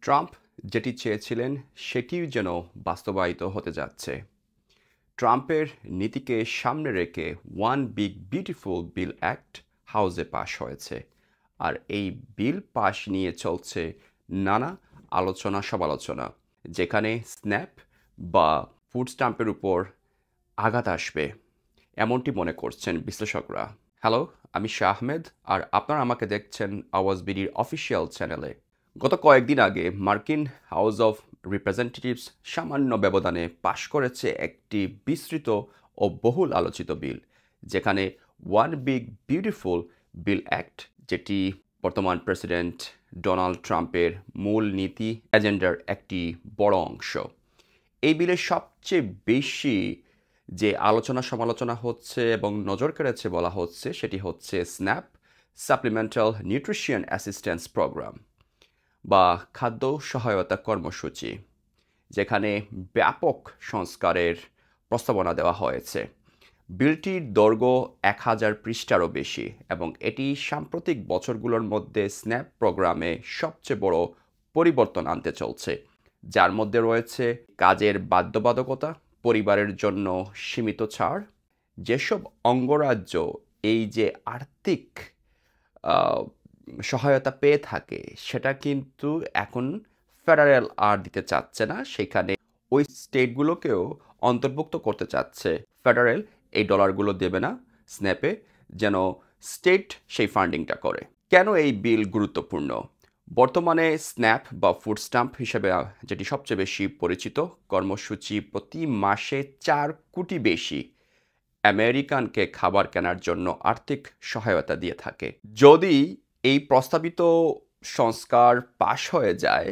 Trump যেটি চেয়েছিলেন সেটিই যেন বাস্তবায়িত হতে যাচ্ছে। ট্রাম্পের নীতিকে সামনে রেখে one big beautiful bill act হাউসে পাশ হয়েছে। আর এই বিল পাশ নিয়ে চলছে নানা আলোচনা সমালোচনা, যেখানে স্ন্যাপ বা ফুড স্ট্যাম্পের উপর আঘাত আসবে এমনটি মনে করছেন বিশ্লেষকরা। হ্যালো, আমি শাহ আহমেদ, আর আপনারা আমাকে দেখছেন আওয়াজ বিডির অফিসিয়াল চ্যানেলে। গত কয়েকদিন আগে মার্কিন হাউস অফ রিপ্রেজেন্টেটিভস সামান্য ব্যবধানে পাশ করেছে একটি বিস্তৃত ও বহুল আলোচিত বিল, যেখানে one big beautiful bill act, যেটি বর্তমান প্রেসিডেন্ট ডোনাল্ড ট্রাম্পের মূল নীতি এজেন্ডার একটি বড় অংশ। এই বিলের সবচেয়ে বেশি যে আলোচনা সমালোচনা হচ্ছে এবং নজর কেড়েছে বলা হচ্ছে সেটি হচ্ছে SNAP, Supplemental Nutrition Assistance Program বা খাদ্য সহায়তা কর্মসূচি, যেখানে ব্যাপক সংস্কারের প্রস্তাবনা দেওয়া হয়েছে। বিলটির দৈর্ঘ্য 1000 পৃষ্ঠারও বেশি এবং এটি সাম্প্রতিক বছরগুলোর মধ্যে স্ন্যাপ প্রোগ্রামে সবচেয়ে বড় পরিবর্তন আনতে চলছে, যার মধ্যে রয়েছে কাজের বাধ্যবাধকতা, পরিবারের জন্য সীমিত ছাড়। যেসব অঙ্গরাজ্য এই যে আর্থিক আহ, সহায়তা পেয়ে থাকে সেটা কিন্তু এখন ফেডারেল আর দিতে চাচ্ছে না, সেখানে ওই স্টেটগুলোকেও অন্তর্ভুক্ত করতে চাচ্ছে। ফেডারেল এই ডলারগুলো দেবে না স্ন্যাপে, যেন স্টেট সেই ফান্ডিংটা করে। কেন এই বিল গুরুত্বপূর্ণ? বর্তমানে স্ন্যাপ বা ফুড স্ট্যাম্প হিসেবে যেটি সবচেয়ে বেশি পরিচিত কর্মসূচি প্রতি মাসে 4 কোটি বেশি আমেরিকানকে খাবার কেনার জন্য আর্থিক সহায়তা দিয়ে থাকে। যদি এই প্রস্তাবিত সংস্কার পাশ হয়ে যায়,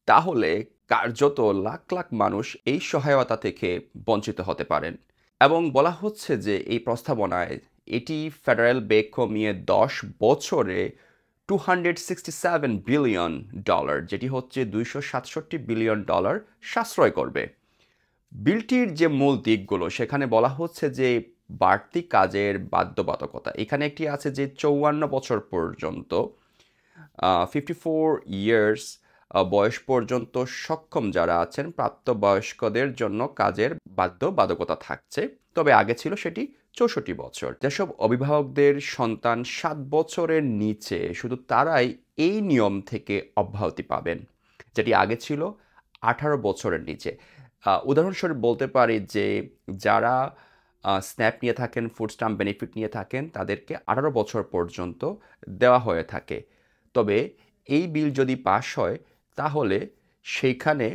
তাহলে কার্যত লাখ লাখ মানুষ এই সহায়তা থেকে বঞ্চিত হতে পারেন। এবং বলা হচ্ছে যে এই প্রস্তাবনায় এটি ফেডারেল ব্যয় কমিয়ে 10 বছরে $267 বিলিয়ন, যেটি হচ্ছে $267 বিলিয়ন সাশ্রয় করবে। বিলটির যে মূল দিকগুলো সেখানে বলা হচ্ছে যে বাড়তি কাজের বাধ্যবাধকতা, এখানে একটি আছে যে 54 বছর পর্যন্ত 54 ইয়ার্স বয়স পর্যন্ত সক্ষম যারা আছেন প্রাপ্তবয়স্কদের জন্য কাজের বাধ্যবাধকতা থাকছে, তবে আগে ছিল সেটি 64 বছর। যেসব অভিভাবকদের সন্তান 7 বছরের নিচে, শুধু তারাই এই নিয়ম থেকে অব্যাহতি পাবেন, যেটি আগে ছিল 18 বছরের নিচে। উদাহরণস্বরূপ বলতে পারি যে যারা স্ন্যাপ নিয়ে থাকেন, ফুড স্ট্যাম্প বেনিফিট নিয়ে থাকেন, তাদেরকে 18 বছর পর্যন্ত দেওয়া হয়ে থাকে। তবে এই বিল যদি পাশ হয় তাহলে সেইখানে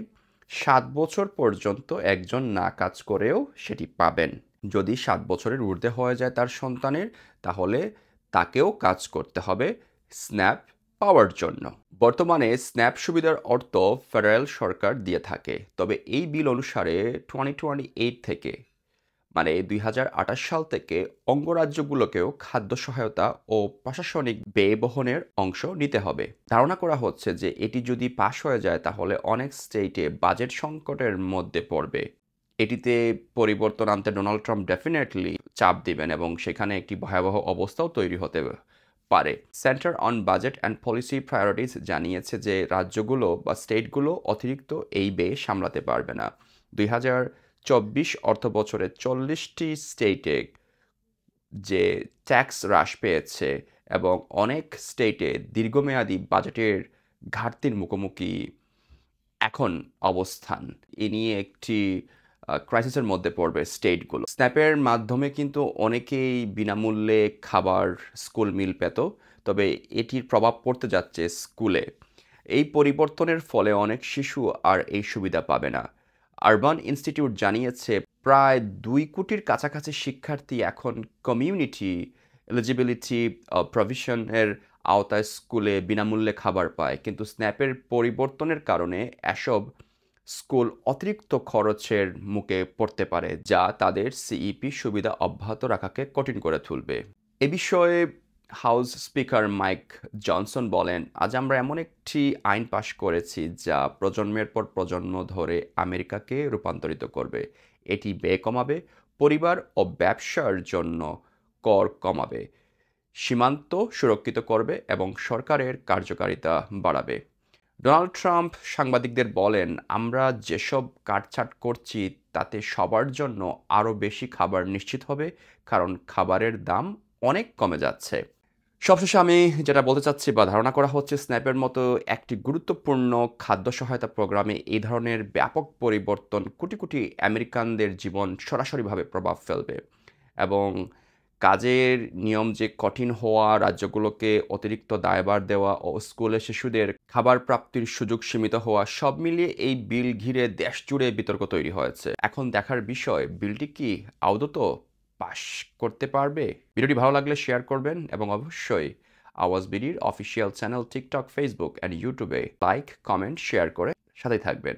7 বছর পর্যন্ত একজন না কাজ করেও সেটি পাবেন। যদি 7 বছরের ঊর্ধ্বে হয়ে যায় তার সন্তানের, তাহলে তাকেও কাজ করতে হবে স্ন্যাপ পাওয়ার জন্য। বর্তমানে স্ন্যাপ সুবিধার অর্থ ফেডারেল সরকার দিয়ে থাকে, তবে এই বিল অনুসারে 2028 থেকে, মানে 2028 সাল থেকে অঙ্গরাজ্যগুলোকেও খাদ্য সহায়তা ও প্রশাসনিক ব্যয় বহনের অংশ নিতে হবে। ধারণা করা হচ্ছে যে এটি যদি পাশ হয়ে যায় তাহলে অনেক স্টেটে বাজেট সংকটের মধ্যে পড়বে। এটিতে পরিবর্তন আনতে ডোনাল্ড ট্রাম্প ডেফিনেটলি চাপ দিবেন এবং সেখানে একটি ভয়াবহ অবস্থাও তৈরি হতে পারে। Centre on budget and policy priorities জানিয়েছে যে রাজ্যগুলো বা স্টেটগুলো অতিরিক্ত এই ব্যয় সামলাতে পারবে না। 2024 অর্থ বছরে 40টি স্টেটে যে ট্যাক্স হ্রাস পেয়েছে এবং অনেক স্টেটে দীর্ঘমেয়াদী বাজেটের ঘাটতির মুখোমুখি এখন অবস্থান। এ নিয়ে একটি ক্রাইসিসের মধ্যে পড়বে স্টেটগুলো। স্ন্যাপের মাধ্যমে কিন্তু অনেকেই বিনামূল্যে খাবার স্কুল মিল পেত, তবে এটির প্রভাব পড়তে যাচ্ছে স্কুলে। এই পরিবর্তনের ফলে অনেক শিশু আর এই সুবিধা পাবে না। আরবান ইনস্টিটিউট জানিয়েছে প্রায় 2 কোটির কাছাকাছি শিক্ষার্থী এখন কমিউনিটি এলিজিবিলিটি প্রভিশনের আওতায় স্কুলে বিনামূল্যে খাবার পায়, কিন্তু স্ন্যাপের পরিবর্তনের কারণে এসব স্কুল অতিরিক্ত খরচের মুখে পড়তে পারে, যা তাদের সিইপি সুবিধা অব্যাহত রাখাকে কঠিন করে তুলবে। এ বিষয়ে হাউস স্পিকার মাইক জনসন বলেন, আজ আমরা এমন একটি আইন পাশ করেছি যা প্রজন্মের পর প্রজন্ম ধরে আমেরিকাকে রূপান্তরিত করবে। এটি ব্যয় কমাবে, পরিবার ও ব্যবসার জন্য কর কমাবে, সীমান্ত সুরক্ষিত করবে এবং সরকারের কার্যকারিতা বাড়াবে। ডোনাল্ড ট্রাম্প সাংবাদিকদের বলেন, আমরা যেসব কাটছাঁট করছি তাতে সবার জন্য আরও বেশি খাবার নিশ্চিত হবে, কারণ খাবারের দাম অনেক কমে যাচ্ছে। সবশেষে আমি যেটা বলতে চাচ্ছি বা ধারণা করা হচ্ছে, স্ন্যাপের মতো একটি গুরুত্বপূর্ণ খাদ্য সহায়তা প্রোগ্রামে এই ধরনের ব্যাপক পরিবর্তন কোটি কোটি আমেরিকানদের জীবন সরাসরিভাবে প্রভাব ফেলবে, এবং কাজের নিয়ম যে কঠিন হওয়া, রাজ্যগুলোকে অতিরিক্ত দায়ভার দেওয়া ও স্কুলে শিশুদের খাবার প্রাপ্তির সুযোগ সীমিত হওয়া, সব মিলিয়ে এই বিল ঘিরে দেশ জুড়ে বিতর্ক তৈরি হয়েছে। এখন দেখার বিষয়, বিলটি কি আদৌ পাশ করতে পারবে। ভিডিওটি ভালো লাগলে শেয়ার করবেন এবং অবশ্যই আওয়াজ বিডির official channel TikTok, Facebook and ইউটিউবে লাইক, কমেন্ট, শেয়ার করে সাথেই থাকবেন।